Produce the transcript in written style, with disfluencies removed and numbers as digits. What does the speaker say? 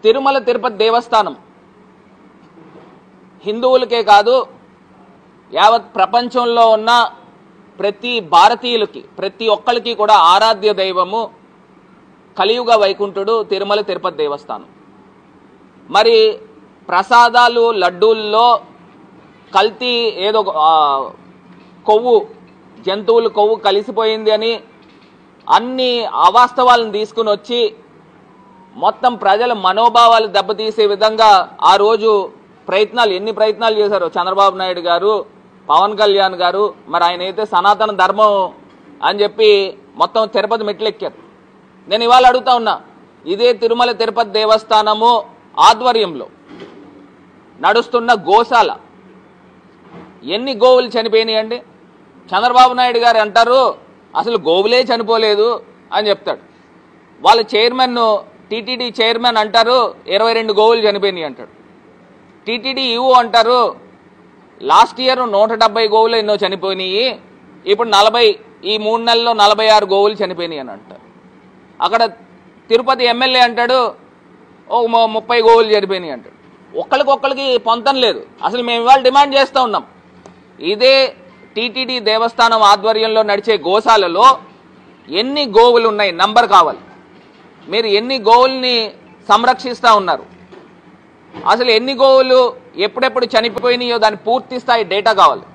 తిరుమల తిరుపతి దేవస్థానం హిందువులకే కాదు యావత్ ప్రపంచంలో ఉన్న ప్రతి భారతీయులకి ప్రతి ఒక్కరికి కూడా ఆరాధ్య దైవము కలియుగ వైకుంఠుడు తిరుమల తిరుపతి దేవస్థానం. మరి ప్రసాదాలు లడ్డూల్లో కల్తీ ఏదో కొవ్వు జంతువుల కొవ్వు కలిసిపోయింది అని అన్ని అవాస్తవాలను తీసుకుని వచ్చి మొత్తం ప్రజల మనోభావాలు దెబ్బతీసే విధంగా ఆ రోజు ఎన్ని ప్రయత్నాలు చేశారు చంద్రబాబు నాయుడు గారు, పవన్ కళ్యాణ్ గారు. మరి ఆయన అయితే సనాతన ధర్మం అని చెప్పి మొత్తం తిరుపతి మెట్లెక్కారు. నేను ఇవాళ అడుగుతా ఉన్నా, ఇదే తిరుమల తిరుపతి దేవస్థానము ఆధ్వర్యంలో నడుస్తున్న గోశాల ఎన్ని గోవులు చనిపోయినాయండి? చంద్రబాబు నాయుడు గారు అంటారు అసలు గోవులే చనిపోలేదు అని చెప్తాడు. వాళ్ళ చైర్మన్ టీటీడీ చైర్మన్ అంటారు 22 గోవులు చనిపోయినాయి అంటాడు. టీటీడీ ఈవో అంటారు లాస్ట్ ఇయర్ 170 గోవులు ఎన్నో చనిపోయినాయి, ఇప్పుడు 40 ఈ 3 నెలల్లో 46 గోవులు చనిపోయినాయి అని అంటారు. అక్కడ తిరుపతి ఎమ్మెల్యే అంటాడు 30 గోవులు చనిపోయినాయి అంటాడు. ఒక్కరికి పొంతం లేదు. అసలు మేము ఇవాళ డిమాండ్ చేస్తూ ఉన్నాం, ఇదే టీటీడీ దేవస్థానం ఆధ్వర్యంలో నడిచే గోశాలలో ఎన్ని గోవులు ఉన్నాయి నంబర్ కావాలి. మీరు ఎన్ని గోవుల్ని సంరక్షిస్తూ ఉన్నారు, అసలు ఎన్ని గోవులు ఎప్పుడెప్పుడు చనిపోయినాయో దాని పూర్తి స్థాయి డేటా కావాలి.